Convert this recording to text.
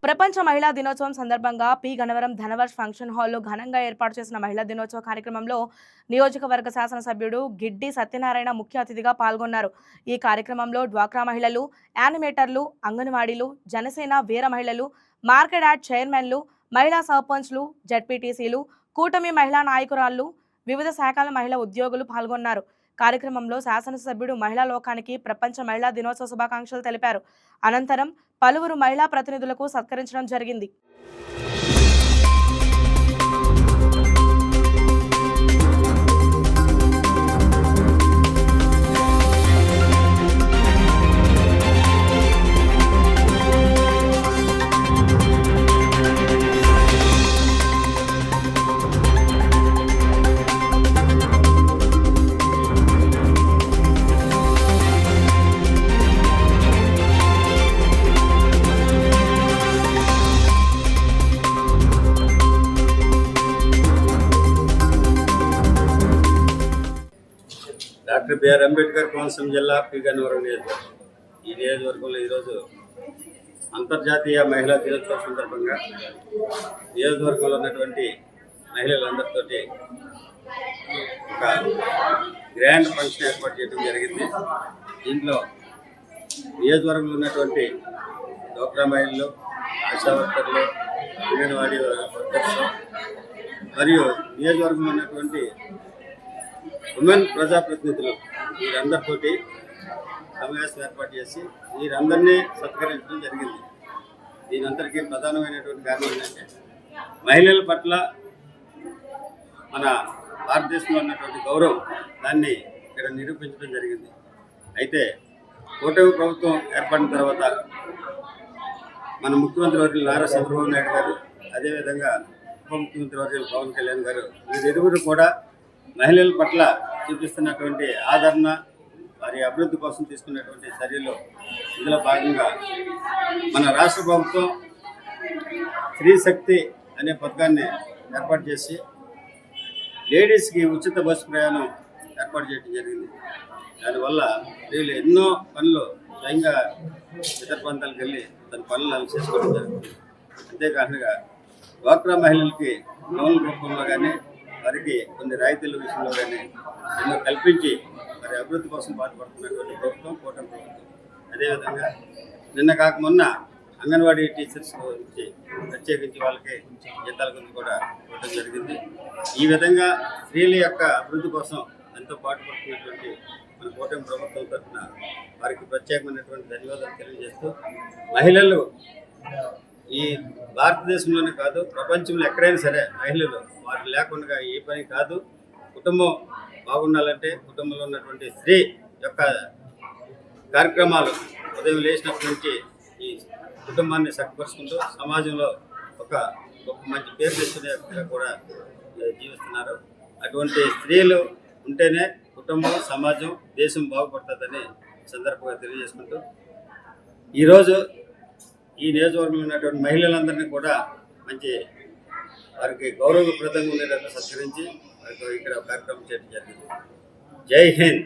ప్రపంచ మహిళా దినోత్సవం సందర్భంగా పి గన్నవరం ధనవర్ష్ ఫంక్షన్ హాల్లో ఘనంగా ఏర్పాటు చేసిన మహిళా దినోత్సవ కార్యక్రమంలో నియోజకవర్గ శాసనసభ్యుడు గిడ్డి సత్యనారాయణ ముఖ్య అతిథిగా పాల్గొన్నారు. ఈ కార్యక్రమంలో డ్వాక్రా మహిళలు, యానిమేటర్లు, అంగన్వాడీలు, జనసేన వీర మహిళలు, మార్కెట్ యార్డ్ చైర్మన్లు, మహిళా సర్పంచ్లు, జడ్పీటీసీలు, కూటమి మహిళా నాయకురాళ్లు, వివిధ శాఖల మహిళా ఉద్యోగులు పాల్గొన్నారు. కార్యక్రమంలో శాసనసభ్యుడు మహిళా లోకానికి ప్రపంచ మహిళా దినోత్సవ శుభాకాంక్షలు తెలిపారు. అనంతరం పలువురు మహిళా ప్రతినిధులకు సత్కరించడం జరిగింది. డాక్టర్ బిఆర్ అంబేద్కర్ కోనసీమ జిల్లా పి గన్నవరం నియోజకవర్గం. ఈ నియోజకవర్గంలో ఈరోజు అంతర్జాతీయ మహిళా దినోత్సవం సందర్భంగా నియోజకవర్గంలో ఉన్నటువంటి మహిళలందరితోటి ఒక గ్రాండ్ ఫంక్షన్ ఏర్పాటు చేయడం జరిగింది. దీంట్లో నియోజకవర్గంలో ఉన్నటువంటి డ్వాక్రా మహిళలు, ఆశా వర్కర్లు, అంగన్వాడీ వర్కర్స్ మరియు నియోజకవర్గంలో ఉన్నటువంటి ఉమెన్ ప్రజాప్రతినిధులు వీరందరితోటి సమావేశం ఏర్పాటు చేసి వీరందరినీ సత్కరించడం జరిగింది. దీనందరికీ ప్రధానమైనటువంటి కారణం ఏంటంటే మహిళల పట్ల మన భారతదేశంలో ఉన్నటువంటి గౌరవం దాన్ని ఇక్కడ నిరూపించడం జరిగింది. అయితే కూటమి ప్రభుత్వం ఏర్పడిన తర్వాత మన ముఖ్యమంత్రి వర్యులు నారా చంద్రబాబు నాయుడు గారు, అదేవిధంగా ఉప ముఖ్యమంత్రి వర్యులు పవన్ కళ్యాణ్ గారు, వీరిరువురు కూడా మహిళల పట్ల చూపిస్తున్నటువంటి ఆదరణ, వారి అభివృద్ధి కోసం తీసుకున్నటువంటి చర్యలు ఇందులో భాగంగా మన రాష్ట్ర ప్రభుత్వం స్త్రీ శక్తి అనే పథకాన్ని ఏర్పాటు చేసి లేడీస్కి ఉచిత బస్సు ప్రయాణం ఏర్పాటు చేయడం జరిగింది. దానివల్ల వీళ్ళు ఎన్నో పనులు స్వయంగా ఇతర ప్రాంతాలకు వెళ్ళి తన పనులు చేసుకోవడం జరుగుతుంది. అంతేకాకుండా డ్వాక్రా మహిళలకి లోన్ల రూపంలో కానీ వారికి కొన్ని రాయితీల విషయంలో కానీ ఎన్నో కల్పించి వారి అభివృద్ధి కోసం పాటుపడుతున్నటువంటి ప్రభుత్వం కూటమి ప్రభుత్వం. అదేవిధంగా నిన్న కాక మొన్న అంగన్వాడీ టీచర్స్ గురించి ప్రత్యేకించి వాళ్ళకి జీతాల గురించి కూడా ఇవ్వడం జరిగింది. ఈ విధంగా స్త్రీల యొక్క అభివృద్ధి కోసం ఎంతో పాటుపడుతున్నటువంటి మన కూటమి ప్రభుత్వం తరఫున వారికి ప్రత్యేకమైనటువంటి ధన్యవాదాలు తెలియజేస్తూ, మహిళలు ఈ భారతదేశంలోనే కాదు ప్రపంచంలో ఎక్కడైనా సరే మహిళలు వారు లేకుండా ఏ పని కాదు. కుటుంబం బాగుండాలంటే కుటుంబంలో ఉన్నటువంటి స్త్రీ యొక్క కార్యక్రమాలు ఉదయం లేచినప్పటి నుంచి ఈ కుటుంబాన్ని చక్కపరుచుకుంటూ సమాజంలో ఒక గొప్ప మంచి పేరు తెచ్చుకునే కూడా జీవిస్తున్నారు. అటువంటి స్త్రీలు ఉంటేనే కుటుంబం, సమాజం, దేశం బాగుపడుతుందని సందర్భంగా తెలియజేసుకుంటూ ఈరోజు ఈ నియోజకవర్గంలో ఉన్నటువంటి మహిళలందరినీ కూడా మంచి వారికి గౌరవప్రదంగా ఉండేటట్టు సత్కరించి వారికి ఇక్కడ కార్యక్రమం చేయడం జరిగింది. జై హింద్.